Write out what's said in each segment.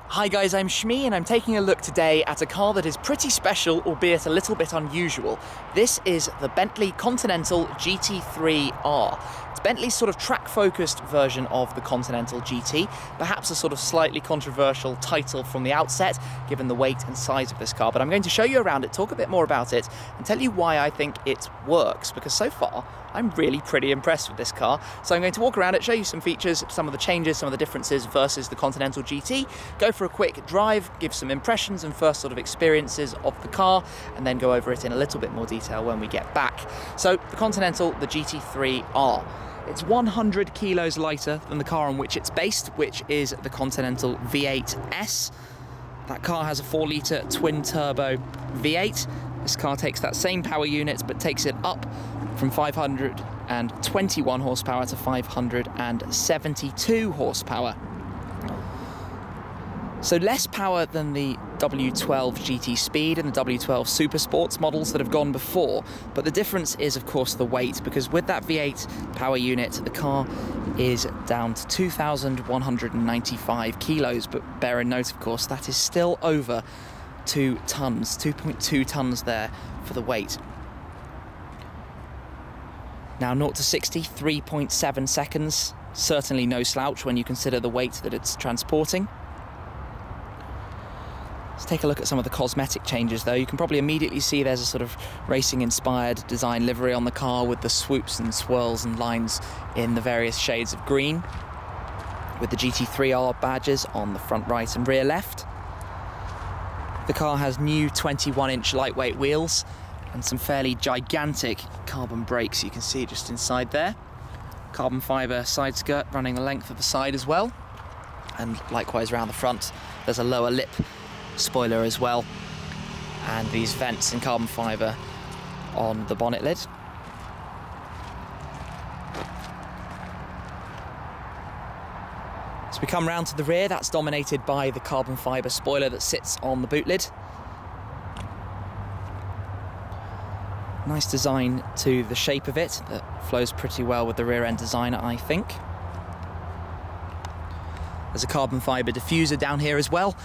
Hi guys, I'm Shmi and I'm taking a look today at a car that is pretty special, albeit a little bit unusual. This is the Bentley Continental GT3-R. It's Bentley's sort of track-focused version of the Continental GT, perhaps a sort of slightly controversial title from the outset, given the weight and size of this car, but I'm going to show you around it, talk a bit more about it, and tell you why I think it works, because so far, I'm really pretty impressed with this car. So I'm going to walk around it, show you some features, some of the changes, some of the differences versus the Continental GT, go for a quick drive, give some impressions and first sort of experiences of the car, and then go over it in a little bit more detail when we get back. So the Continental, the GT3-R. It's 100 kilos lighter than the car on which it's based, which is the Continental V8S. That car has a 4-litre twin-turbo V8. This car takes that same power unit, but takes it up from 521 horsepower to 572 horsepower. So less power than the W12 GT Speed and the W12 Super Sports models that have gone before, but the difference is of course the weight, because with that V8 power unit the car is down to 2,195 kilos, but bear in note of course that is still over 2 tons, 2.2 tons there for the weight. Now 0 to 60, 3.7 seconds, certainly no slouch when you consider the weight that it's transporting. Let's take a look at some of the cosmetic changes though. You can probably immediately see there's a sort of racing-inspired design livery on the car with the swoops and swirls and lines in the various shades of green, with the GT3-R badges on the front right and rear left. The car has new 21-inch lightweight wheels and some fairly gigantic carbon brakes, you can see just inside there. Carbon fibre side skirt running the length of the side as well, and likewise around the front there's a lower lip spoiler as well, and these vents in carbon fibre on the bonnet lid. As we come round to the rear, that's dominated by the carbon fibre spoiler that sits on the boot lid. Nice design to the shape of it that flows pretty well with the rear end design, I think. There's a carbon fibre diffuser down here as well,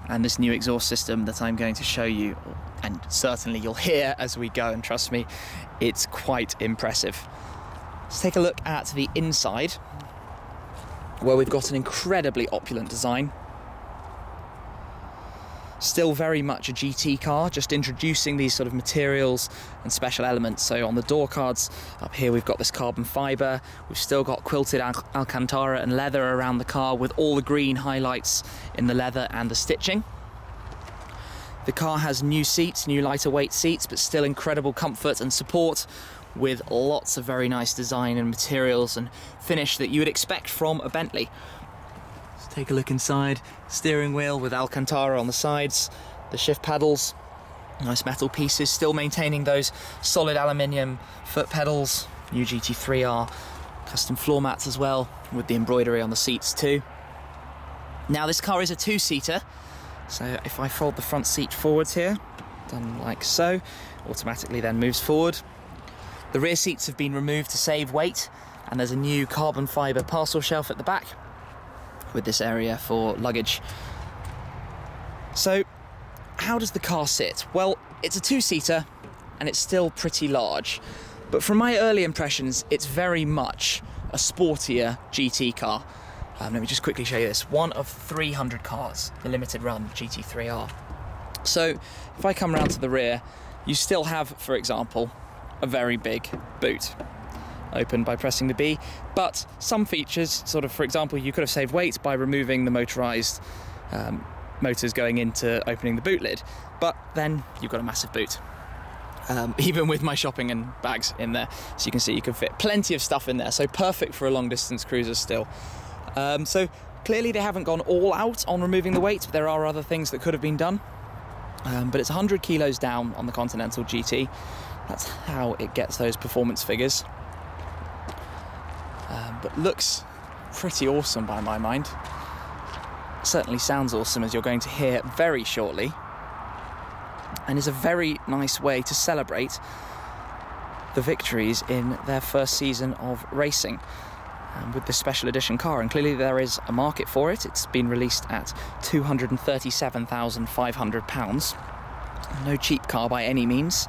and this new exhaust system that I'm going to show you, and certainly you'll hear as we go, and trust me, it's quite impressive. Let's take a look at the inside, where we've got an incredibly opulent design. Still very much a GT car, just introducing these sort of materials and special elements. So on the door cards up here we've got this carbon fibre, we've still got quilted Alcantara and leather around the car with all the green highlights in the leather and the stitching. The car has new seats, new lighter weight seats, but still incredible comfort and support, with lots of very nice design and materials and finish that you would expect from a Bentley. Let's take a look inside. Steering wheel with Alcantara on the sides, the shift paddles, nice metal pieces, still maintaining those solid aluminium foot pedals, new GT3-R, custom floor mats as well, with the embroidery on the seats too. Now this car is a 2-seater, so if I fold the front seat forwards here, done like so, automatically then moves forward. The rear seats have been removed to save weight, and there's a new carbon fibre parcel shelf at the back with this area for luggage. So how does the car sit? Well, it's a 2-seater and it's still pretty large, but from my early impressions it's very much a sportier GT car. Let me just quickly show you this. One of 300 cars, the limited run GT3-R. So if I come round to the rear, you still have, for example, a very big boot, open by pressing the B, but some features, sort of, for example, you could have saved weight by removing the motorised motors going into opening the boot lid, but then you've got a massive boot, even with my shopping and bags in there. So you can see you can fit plenty of stuff in there, so perfect for a long distance cruiser still. So clearly they haven't gone all out on removing the weight, but there are other things that could have been done. But it's 100 kilos down on the Continental GT. That's how it gets those performance figures. But looks pretty awesome by my mind. Certainly sounds awesome, as you're going to hear very shortly, and is a very nice way to celebrate the victories in their first season of racing. with this special edition car, and clearly there is a market for it. It's been released at £237,500. No cheap car by any means.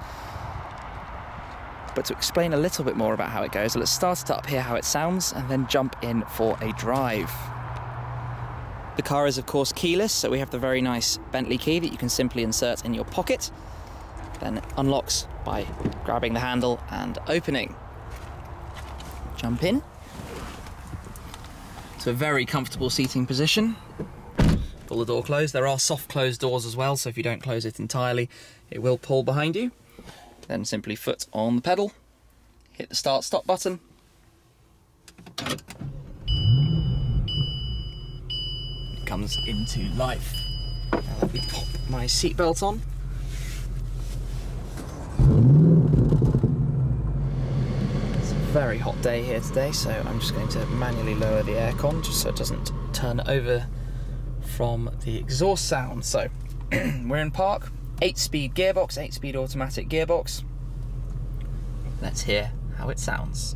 But to explain a little bit more about how it goes, let's start it up, hear how it sounds, and then jump in for a drive. The car is of course keyless, so we have the very nice Bentley key that you can simply insert in your pocket. Then it unlocks by grabbing the handle and opening. Jump in. It's a very comfortable seating position. Pull the door closed. There are soft closed doors as well, so if you don't close it entirely, it will pull behind you. Then simply foot on the pedal, hit the start stop button. It comes into life. Now let me pop my seatbelt on. It's a very hot day here today, so I'm just going to manually lower the aircon just so it doesn't turn over from the exhaust sound. So we're in park. 8-speed gearbox, 8-speed automatic gearbox. Let's hear how it sounds.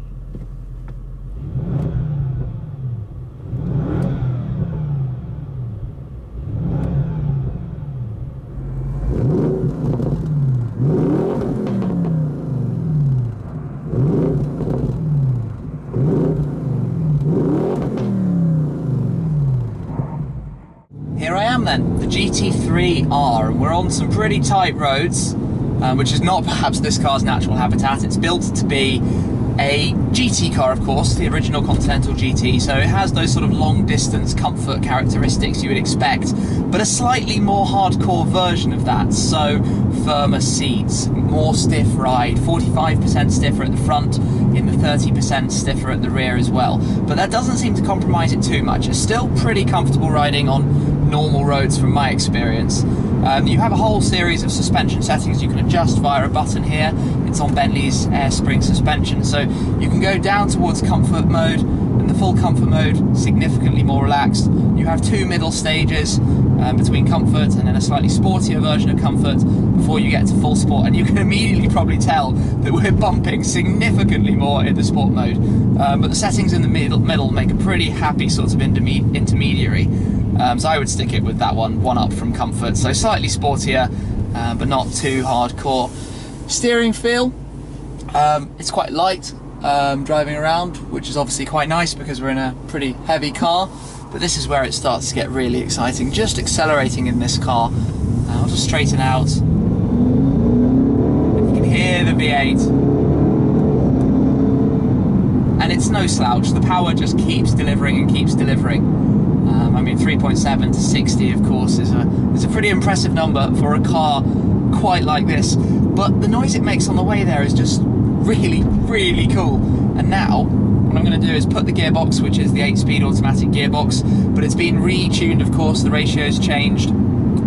Here I am then, the GT3-R. We're on some pretty tight roads, which is not perhaps this car's natural habitat. It's built to be a GT car, of course, the original Continental GT, so it has those sort of long distance comfort characteristics you would expect, but a slightly more hardcore version of that. So firmer seats, more stiff ride, 45% stiffer at the front, in the 30% stiffer at the rear as well. But that doesn't seem to compromise it too much. It's still pretty comfortable riding on normal roads from my experience. You have a whole series of suspension settings you can adjust via a button here. It's on Bentley's air spring suspension, so you can go down towards comfort mode, and the full comfort mode, significantly more relaxed. You have two middle stages between comfort and then a slightly sportier version of comfort before you get to full sport, and you can immediately probably tell that we're bumping significantly more in the sport mode. But the settings in the middle make a pretty happy sort of intermediary. So I would stick it with that one up from comfort. So slightly sportier, but not too hardcore. Steering feel, it's quite light driving around, which is obviously quite nice because we're in a pretty heavy car. But this is where it starts to get really exciting. Just accelerating in this car. I'll just straighten out. You can hear the V8. And it's no slouch. The power just keeps delivering and keeps delivering. I mean, 3.7 to 60, of course, is a pretty impressive number for a car quite like this. But the noise it makes on the way there is just really, really cool. And now, what I'm going to do is put the gearbox, which is the 8-speed automatic gearbox, but it's been retuned, of course, the ratio's changed.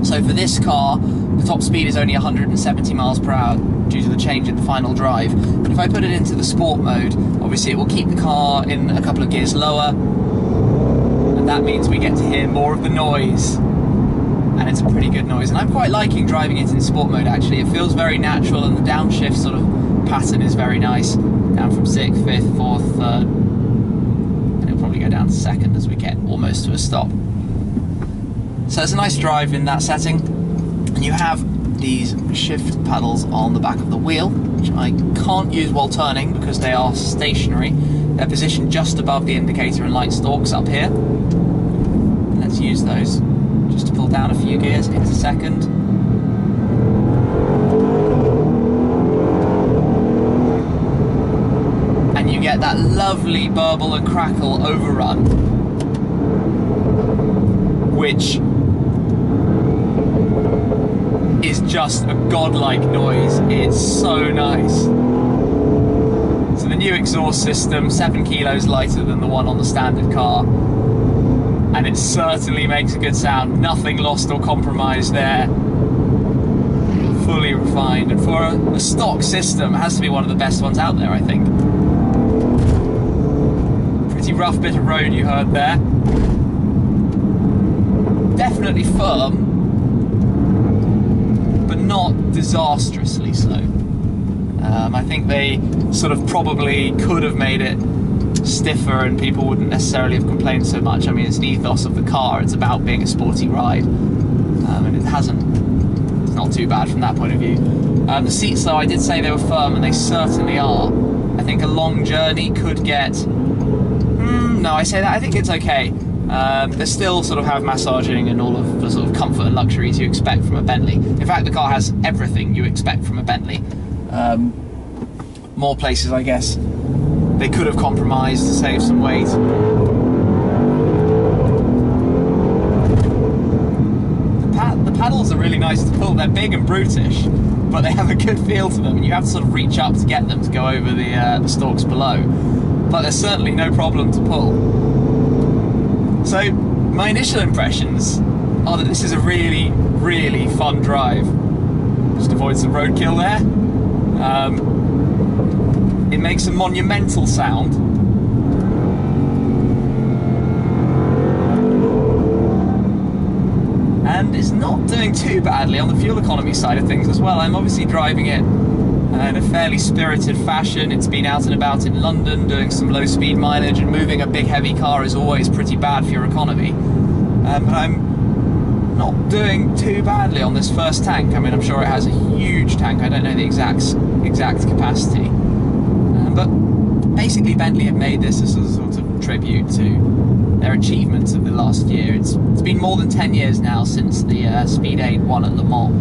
So for this car, the top speed is only 170 miles per hour due to the change in the final drive. But if I put it into the sport mode, obviously it will keep the car in a couple of gears lower. That means we get to hear more of the noise, and it's a pretty good noise, and I'm quite liking driving it in sport mode actually. It feels very natural, and the downshift sort of pattern is very nice, down from 6th, 5th, 4th, 3rd, and it'll probably go down to 2nd as we get almost to a stop. So it's a nice drive in that setting, and you have these shift paddles on the back of the wheel, which I can't use while turning because they are stationary. They're positioned just above the indicator and light stalks up here. Let's use those just to pull down a few gears into 2nd. And you get that lovely burble and crackle overrun, which is just a godlike noise. It's so nice. So the new exhaust system, 7 kilos lighter than the one on the standard car, and it certainly makes a good sound. Nothing lost or compromised there. Fully refined, and for a stock system, it has to be one of the best ones out there, I think. Pretty rough bit of road you heard there. Definitely firm, but not disastrously so. I think they sort of probably could have made it stiffer and people wouldn't necessarily have complained so much. I mean, it's the ethos of the car, it's about being a sporty ride, and it's not too bad from that point of view. The seats though, I did say they were firm, and they certainly are. I think a long journey could get... no, I say that, I think it's okay. They still sort of have massaging and all of the sort of comfort and luxuries you expect from a Bentley. In fact, the car has everything you expect from a Bentley. More places, I guess, they could have compromised to save some weight. The paddles are really nice to pull. They're big and brutish, but they have a good feel to them, and you have to sort of reach up to get them to go over the stalks below. But there's certainly no problem to pull. So my initial impressions are that this is a really, really fun drive. Just avoid some roadkill there. It makes a monumental sound. And it's not doing too badly on the fuel economy side of things as well. I'm obviously driving it in a fairly spirited fashion. It's been out and about in London doing some low speed mileage, and moving a big heavy car is always pretty bad for your economy. But I'm not doing too badly on this first tank. I mean, I'm sure it has a huge tank. I don't know the exact capacity. But basically Bentley have made this as a sort of tribute to their achievements of the last year. It's been more than 10 years now since the Speed 8 won at Le Mans.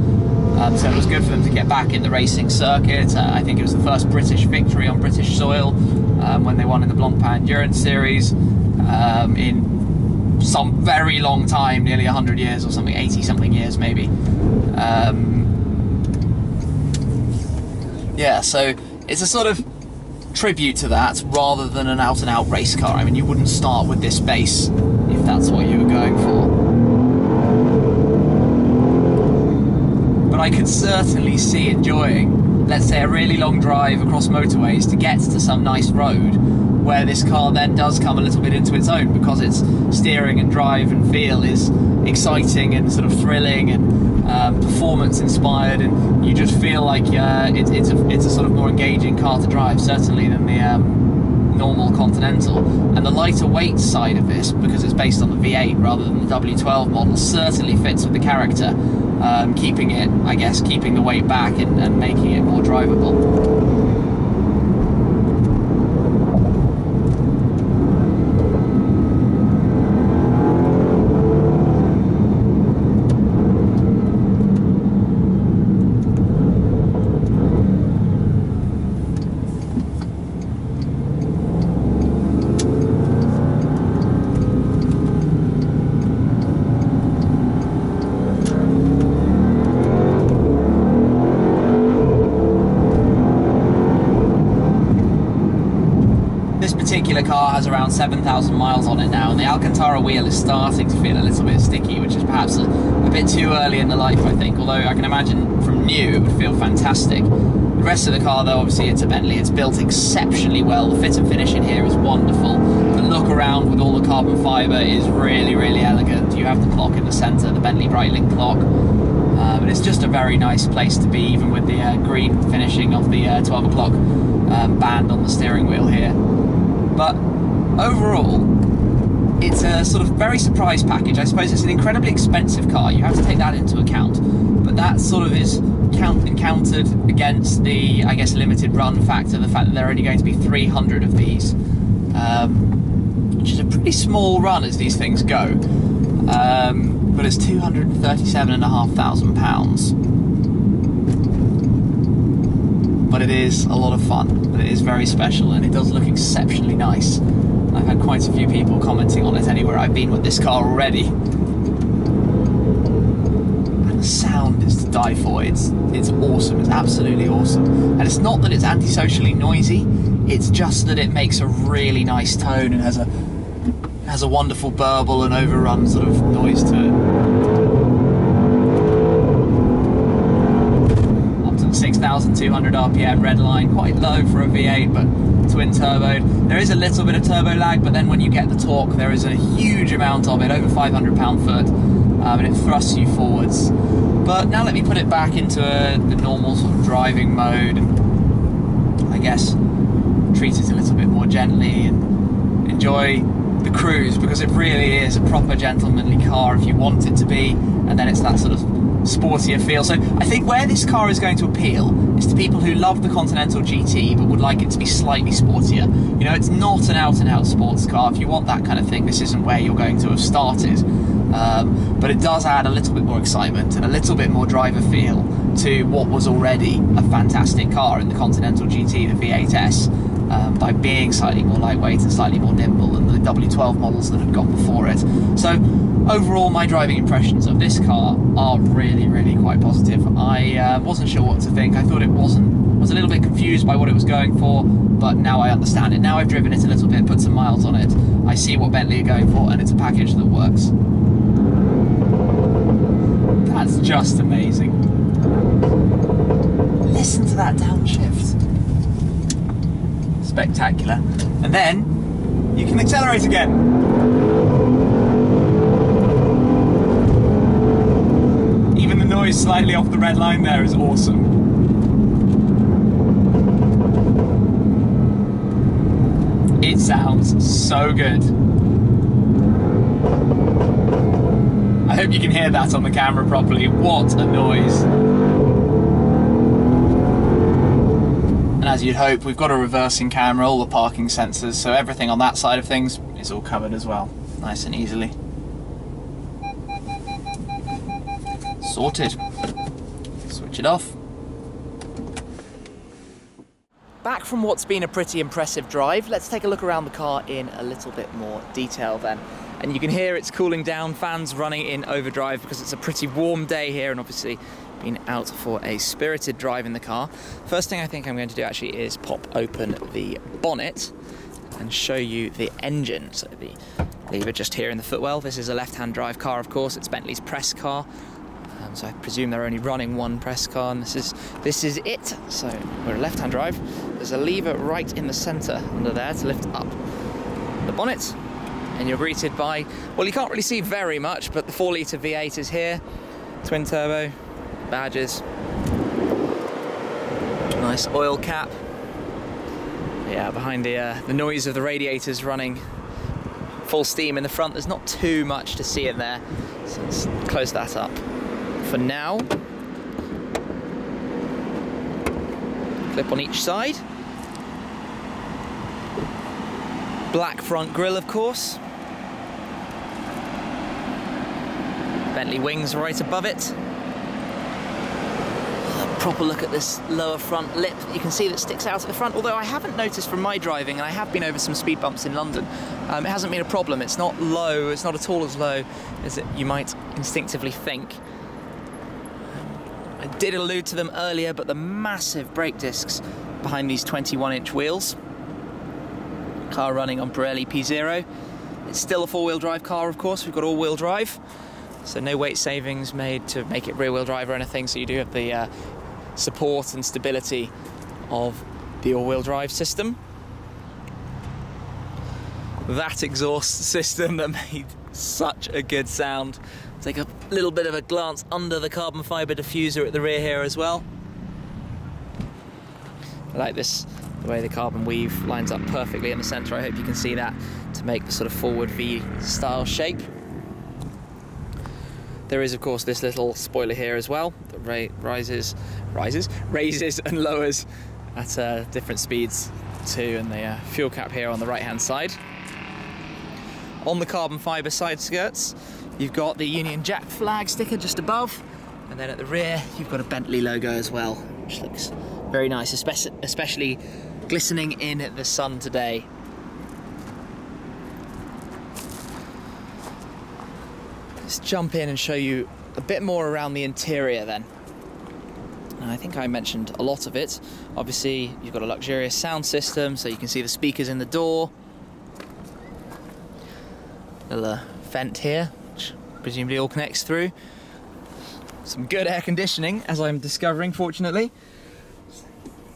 So it was good for them to get back in the racing circuit. I think it was the first British victory on British soil when they won in the Blancpain Endurance Series in some very long time, nearly 100 years or something, 80 something years maybe. Yeah, so it's a sort of tribute to that rather than an out and out race car. I mean, you wouldn't start with this base if that's what you were going for. But I could certainly see enjoying, let's say, a really long drive across motorways to get to some nice road where this car then does come a little bit into its own, because its steering and drive and feel is exciting and sort of thrilling and performance inspired, and you just feel like it's a sort of more engaging car to drive, certainly than the normal Continental. And the lighter weight side of this, because it's based on the V8 rather than the W12 model, certainly fits with the character, keeping it, I guess, keeping the weight back and making it more drivable. Particular car has around 7,000 miles on it now, and the Alcantara wheel is starting to feel a little bit sticky, which is perhaps a bit too early in the life, I think, although I can imagine from new it would feel fantastic. The rest of the car though, obviously it's a Bentley, it's built exceptionally well. The fit and finish in here is wonderful. The look around with all the carbon fibre is really, really elegant. You have the clock in the centre, the Bentley Breitling clock. But it's just a very nice place to be, even with the green finishing of the 12 o'clock band on the steering wheel here. But overall, it's a sort of very surprise package. I suppose it's an incredibly expensive car, you have to take that into account, but that sort of is countered against the, I guess, limited run factor, the fact that there are only going to be 300 of these, which is a pretty small run as these things go, but it's £237,500. But it is a lot of fun, and it is very special, and it does look exceptionally nice. I've had quite a few people commenting on it anywhere I've been with this car already. And the sound is to die for. It's awesome, it's absolutely awesome. And it's not that it's antisocially noisy, it's just that it makes a really nice tone and has a wonderful burble and overrun sort of noise to it. 6,200 RPM, red line, quite low for a V8, but twin turboed. There is a little bit of turbo lag, but then when you get the torque, there is a huge amount of it, over 500 pound-foot, and it thrusts you forwards. But now let me put it back into the normal sort of driving mode, and I guess treat it a little bit more gently, and enjoy the cruise, because it really is a proper gentlemanly car if you want it to be, and then it's that sort of sportier feel. So I think where this car is going to appeal is to people who love the Continental GT but would like it to be slightly sportier. You know, it's not an out-and-out sports car. If you want that kind of thing, this isn't where you're going to have started. But it does add a little bit more excitement and a little bit more driver feel to what was already a fantastic car in the Continental GT, the V8S. By being slightly more lightweight and slightly more nimble than the W12 models that have gone before it. So overall, my driving impressions of this car are really, really quite positive. I wasn't sure what to think. I thought it was a little bit confused by what it was going for, but now I understand it. Now I've driven it a little bit, put some miles on it, I see what Bentley are going for, and it's a package that works. That's just amazing. Listen to that downshift. Spectacular. And then you can accelerate again. Even the noise slightly off the red line there is awesome. It sounds so good. I hope you can hear that on the camera properly. What a noise. And as you'd hope, we've got a reversing camera, all the parking sensors, so everything on that side of things is all covered as well, nice and easily. Sorted. Switch it off. Back from what's been a pretty impressive drive, let's take a look around the car in a little bit more detail then. And you can hear it's cooling down, fans running in overdrive because it's a pretty warm day here, and obviously been out for a spirited drive in the car. First thing I think I'm going to do actually is pop open the bonnet and show you the engine. So the lever just here in the footwell. This is a left-hand drive car, of course. It's Bentley's press car. So I presume they're only running one press car, and this is it. So we're a left-hand drive. There's a lever right in the centre under there to lift up the bonnet, and you're greeted by, well, you can't really see very much, but the 4-litre V8 is here, twin turbo, badges, nice oil cap. Yeah, behind the noise of the radiators running full steam in the front, there's not too much to see in there, so let's close that up for now. Clip on each side. Black front grille, of course. Bentley wings right above it. A proper look at this lower front lip. You can see that sticks out at the front, although I haven't noticed from my driving, and I have been over some speed bumps in London, it hasn't been a problem. It's not low, it's not at all as low as you might instinctively think. I did allude to them earlier, but the massive brake discs behind these 21-inch wheels. Car running on Pirelli P0. It's still a 4-wheel drive car, of course. We've got all-wheel drive, so no weight savings made to make it rear-wheel drive or anything, so you do have the support and stability of the all-wheel drive system. That exhaust system that made such a good sound. Take a little bit of a glance under the carbon fibre diffuser at the rear here as well. I like this, the way the carbon weave lines up perfectly in the centre. I hope you can see that to make the sort of forward V style shape. There is, of course, this little spoiler here as well that raises and lowers at different speeds too, and the fuel cap here on the right hand side. On the carbon fibre side skirts, you've got the Union Jack flag sticker just above, and then at the rear you've got a Bentley logo as well, which looks very nice, especially glistening in the sun today. Let's jump in and show you a bit more around the interior then. And I think I mentioned a lot of it. Obviously you've got a luxurious sound system, so you can see the speakers in the door. Little vent here, which presumably all connects through. Some good air conditioning, as I'm discovering, fortunately.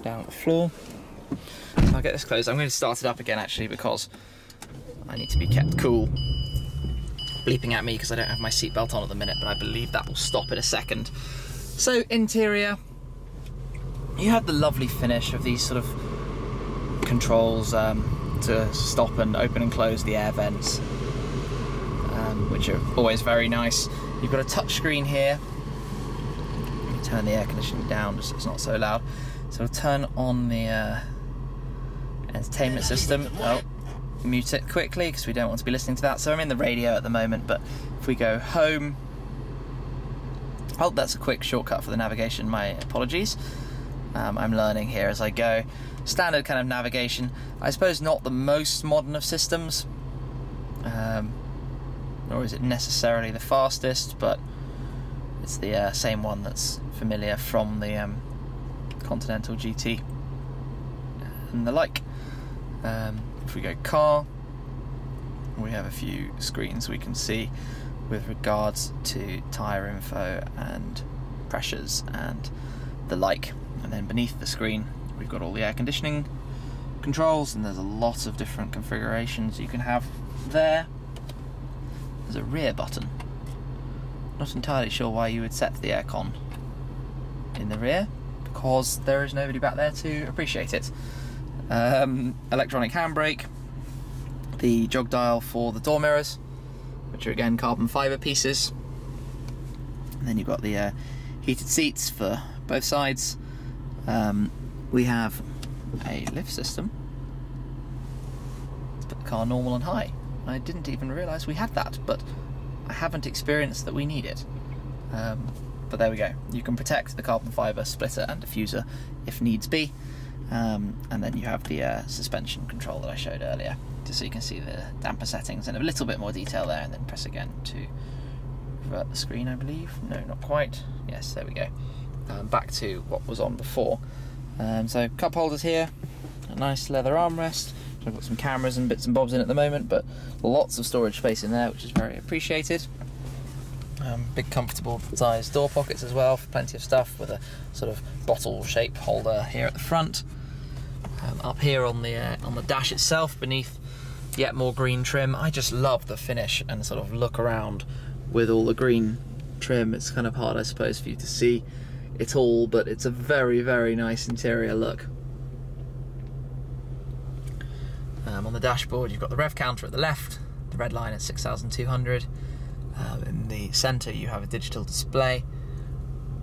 Down at the floor. I'll get this closed. I'm going to start it up again, actually, because I need to be kept cool. Bleeping at me because I don't have my seatbelt on at the minute, but I believe that will stop in a second. So, interior. You have the lovely finish of these sort of controls, to stop and open and close the air vents, which are always very nice. You've got a touch screen here. Let me turn the air conditioning down just so it's not so loud. So we'll turn on the entertainment system. Oh, mute it quickly because we don't want to be listening to that. So I'm in the radio at the moment, but if we go home, oh, that's a quick shortcut for the navigation, my apologies. I'm learning here as I go. Standard kind of navigation. I suppose not the most modern of systems, nor is it necessarily the fastest, but it's the same one that's familiar from the Continental GT and the like. If we go car, we have a few screens we can see with regards to tyre info and pressures and the like. And then beneath the screen we've got all the air conditioning controls, and there's a lot of different configurations you can have there. There's a rear button. Not entirely sure why you would set the aircon in the rear, because there is nobody back there to appreciate it. Electronic handbrake, the jog dial for the door mirrors, which are again carbon fibre pieces, and then you've got the heated seats for both sides. We have a lift system to put the car normal and high. I didn't even realise we had that, but I haven't experienced that we need it. But there we go. You can protect the carbon fibre splitter and diffuser if needs be. And then you have the suspension control that I showed earlier, just so you can see the damper settings in a little bit more detail there, and then press again to revert the screen, I believe. No, not quite. Yes, there we go. Back to what was on before. So cup holders here, a nice leather armrest. I've got some cameras and bits and bobs in at the moment, but lots of storage space in there, which is very appreciated. Big comfortable sized door pockets as well for plenty of stuff, with a sort of bottle shape holder here at the front. Up here on the dash itself, beneath yet more green trim. I just love the finish and sort of look around with all the green trim. It's kind of hard, I suppose, for you to see it all, but it's a very, very nice interior look. On the dashboard you've got the rev counter at the left, the red line at 6,200. In the centre you have a digital display.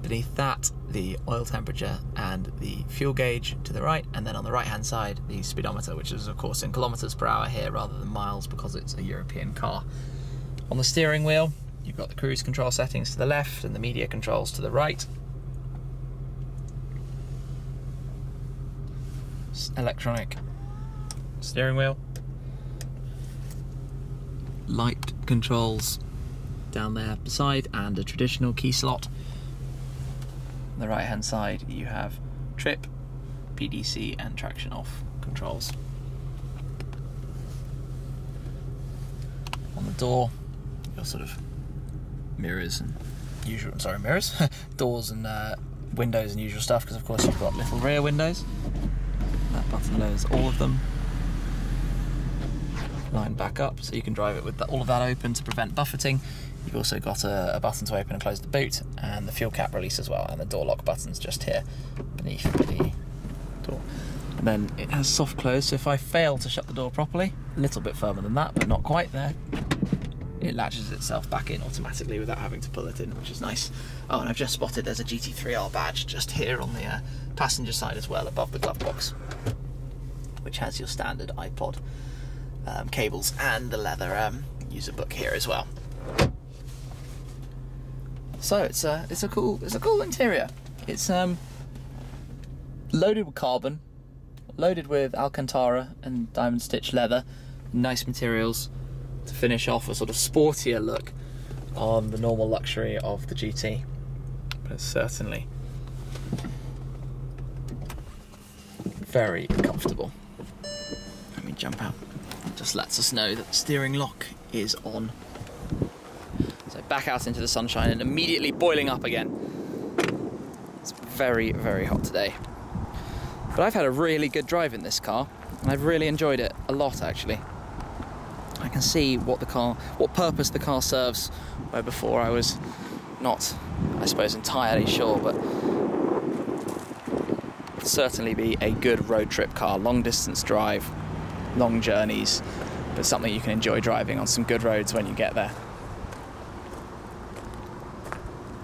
Beneath that, the oil temperature and the fuel gauge to the right, and then on the right hand side the speedometer, which is of course in kilometres per hour here rather than miles because it's a European car. On the steering wheel you've got the cruise control settings to the left and the media controls to the right. Electronic steering wheel, light controls down there beside, and a traditional key slot. On the right hand side you have trip, PDC and traction off controls. On the door your sort of mirrors and usual, mirrors, doors and windows and usual stuff, because of course you've got little rear windows. That button lowers all of them. Line back up so you can drive it with all of that open to prevent buffeting. You've also got a button to open and close the boot, and the fuel cap release as well, and the door lock button's just here beneath the door. And then it has soft close, so if I fail to shut the door properly, a little bit firmer than that, but not quite there, it latches itself back in automatically without having to pull it in, which is nice. Oh, and I've just spotted there's a GT3-R badge just here on the passenger side as well, above the glove box, which has your standard iPod cables and the leather user book here as well. So it's a cool interior. It's loaded with carbon, loaded with Alcantara and diamond stitch leather, nice materials to finish off a sort of sportier look on the normal luxury of the GT. But it's certainly very comfortable. Let me jump out. It just lets us know that the steering lock is on. So back out into the sunshine and immediately boiling up again. It's very, very hot today. But I've had a really good drive in this car, and I've really enjoyed it a lot actually. I can see what purpose the car serves, where before I was not, I suppose, entirely sure, but it'll certainly be a good road trip car, long distance drive, long journeys, but something you can enjoy driving on some good roads when you get there.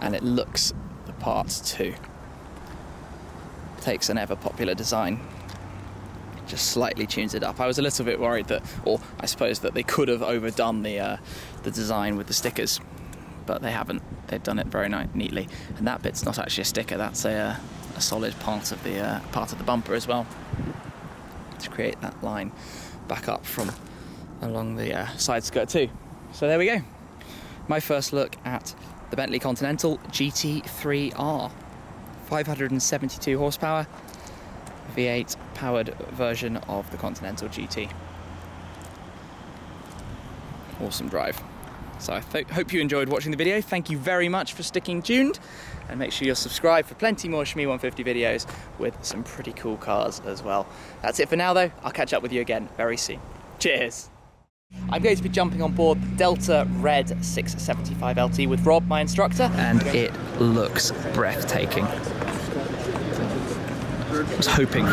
And it looks the part too. Takes an ever popular design, just slightly tunes it up. I was a little bit worried that, or I suppose that they could have overdone the design with the stickers, but they haven't. They've done it very neatly. And that bit's not actually a sticker, that's a solid part of the bumper as well, to create that line back up from along the side skirt too. So there we go. My first look at the Bentley Continental GT3-R. 572 horsepower, V8 powered version of the Continental GT. Awesome drive. So I hope you enjoyed watching the video. Thank you very much for sticking tuned, and make sure you're subscribed for plenty more Shmee 150 videos with some pretty cool cars as well. That's it for now though. I'll catch up with you again very soon. Cheers! I'm going to be jumping on board the Delta Red 675 LT with Rob, my instructor, and it looks breathtaking. I was hoping for